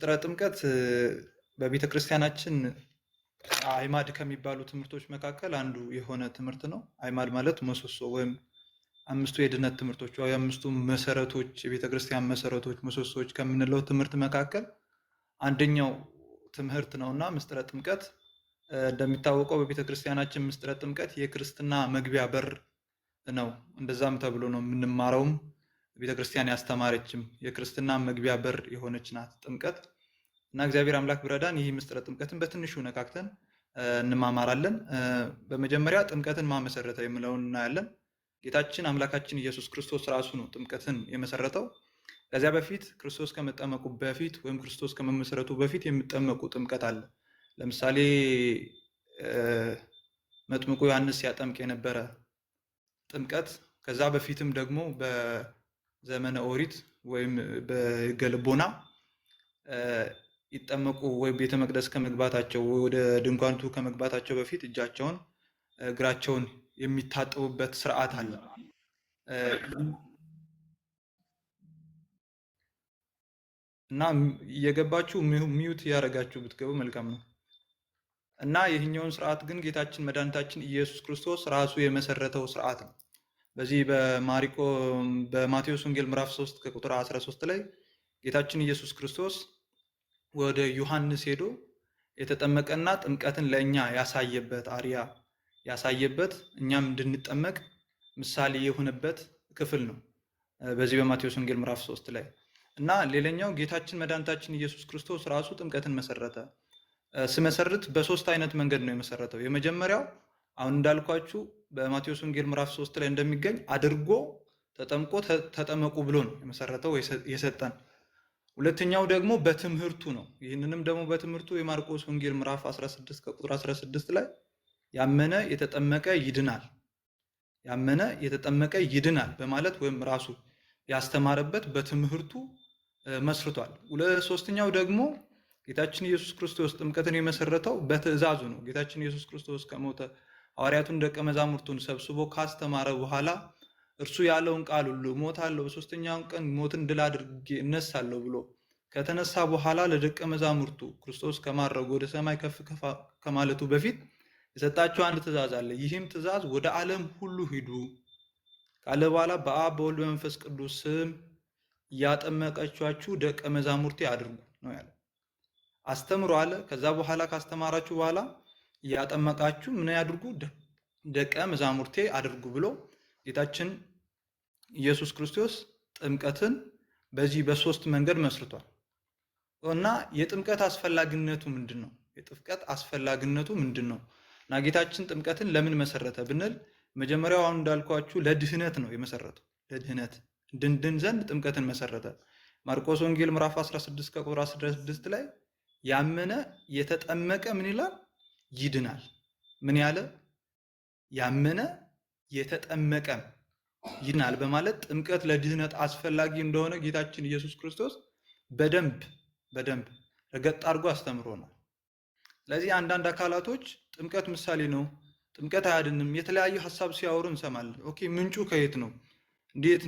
ጥረ ጥምቀት በቤተ ክርስቲያናችን አይማድ ከሚባሉ ትምህርቶች መካከል አንዱ የሆነ ትምህርት ነው። አይማድ ማለት ምሰሶ ወይም አምስቱ የድነት ትምህርቶች ወይ አምስቱ መሰረቶች የቤተ ክርስቲያን መሰረቶች ምሰሶች ከምንለው ትምህርት መካከል አንደኛው ትምህርት ነውና ምስጢረ ጥምቀት እንደሚታወቀው በቤተ ክርስቲያናችን ምስጢረ ጥምቀት የክርስትና መግቢያ በር ነው። እንደዛም ተብሎ ነው የምንማረውም። ቤተ ክርስቲያን ያስተማረችም የክርስትና መግቢያ በር የሆነች ናት ጥምቀት እና እግዚአብሔር አምላክ ብረዳን ይህ ምስጢረ ጥምቀትን በትንሹ ነካክተን እንማማራለን። በመጀመሪያ ጥምቀትን ማመሰረተ የሚለውን እናያለን። ጌታችን አምላካችን ኢየሱስ ክርስቶስ ራሱ ነው ጥምቀትን የመሰረተው። ከዚያ በፊት ክርስቶስ ከመጠመቁ በፊት ወይም ክርስቶስ ከመመሰረቱ በፊት የሚጠመቁ ጥምቀት አለ። ለምሳሌ መጥምቁ ዮሐንስ ሲያጠምቅ የነበረ ጥምቀት፣ ከዛ በፊትም ደግሞ በዘመነ ኦሪት ወይም በሕገ ልቦና ይጠመቁ ወይ ቤተ መቅደስ ከመግባታቸው ወደ ድንኳንቱ ከመግባታቸው በፊት እጃቸውን እግራቸውን የሚታጠቡበት ስርዓት አለ እና እየገባችሁ ሚዩት ያደረጋችሁ ብትገቡ መልካም ነው። እና ይህኛውን ስርዓት ግን ጌታችን መድኃኒታችን ኢየሱስ ክርስቶስ ራሱ የመሰረተው ስርዓት ነው። በዚህ በማቴዎስ ወንጌል ምዕራፍ 3 ከቁጥር 13 ላይ ጌታችን ኢየሱስ ክርስቶስ ወደ ዮሐንስ ሄዶ የተጠመቀና ጥምቀትን ለእኛ ያሳየበት አርያ ያሳየበት እኛም እንድንጠመቅ ምሳሌ የሆነበት ክፍል ነው በዚህ በማቴዎስ ወንጌል ምዕራፍ 3 ላይ። እና ሌላኛው ጌታችን መድኃኒታችን ኢየሱስ ክርስቶስ ራሱ ጥምቀትን መሰረተ። ሲመሰርት በሶስት አይነት መንገድ ነው የመሰረተው። የመጀመሪያው አሁን እንዳልኳችሁ በማቴዎስ ወንጌል ምዕራፍ 3 ላይ እንደሚገኝ አድርጎ ተጠምቆ ተጠመቁ ብሎ ነው የመሰረተው የሰጠን። ሁለተኛው ደግሞ በትምህርቱ ነው። ይህንንም ደግሞ በትምህርቱ የማርቆስ ወንጌል ምዕራፍ 16 ከቁጥር 16 ላይ ያመነ የተጠመቀ ይድናል፣ ያመነ የተጠመቀ ይድናል በማለት ወይም ራሱ ያስተማረበት በትምህርቱ መስርቷል። ሶስተኛው ደግሞ ጌታችን ኢየሱስ ክርስቶስ ጥምቀትን የመሰረተው በትእዛዙ ነው። ጌታችን ኢየሱስ ክርስቶስ ከሞተ ሐዋርያቱን ደቀ መዛሙርቱን ሰብስቦ ካስተማረ በኋላ እርሱ ያለውን ቃል ሁሉ እሞታለሁ፣ በሶስተኛው ቀን ሞትን ድል አድርጌ እነሳለሁ ብሎ ከተነሳ በኋላ ለደቀ መዛሙርቱ ክርስቶስ ከማረጉ ወደ ሰማይ ከፍ ከማለቱ በፊት የሰጣቸው አንድ ትእዛዝ አለ። ይህም ትእዛዝ ወደ ዓለም ሁሉ ሂዱ ካለ በኋላ በአብ በወልድ በመንፈስ ቅዱስ ስም እያጠመቃችኋቸው ደቀ መዛሙርቴ አድርጉ ነው ያለው። አስተምሩ አለ። ከዛ በኋላ ካስተማራችሁ በኋላ እያጠመቃችሁ ምን ያድርጉ? ደቀ መዛሙርቴ አድርጉ ብሎ ጌታችን ኢየሱስ ክርስቶስ ጥምቀትን በዚህ በሶስት መንገድ መስርቷል። እና የጥምቀት አስፈላጊነቱ ምንድን ነው? የጥምቀት አስፈላጊነቱ ምንድን ነው? እና ጌታችን ጥምቀትን ለምን መሰረተ ብንል መጀመሪያው አሁን እንዳልኳችሁ ለድህነት ነው የመሰረተው። ለድህነት እንድንድን ዘንድ ጥምቀትን መሰረተ። ማርቆስ ወንጌል ምዕራፍ 16 ከቁጥር 16 ላይ ያመነ የተጠመቀ ምን ይላል? ይድናል። ምን ያለ? ያመነ የተጠመቀ ይድናል በማለት ጥምቀት ለድህነት አስፈላጊ እንደሆነ ጌታችን ኢየሱስ ክርስቶስ በደንብ ረገጥ አድርጎ አስተምሮናል። ስለዚህ አንዳንድ አካላቶች ጥምቀት ምሳሌ ነው፣ ጥምቀት አያድንም፣ የተለያዩ ሀሳብ ሲያወሩ እንሰማለን። ኦኬ ምንጩ ከየት ነው? እንዴት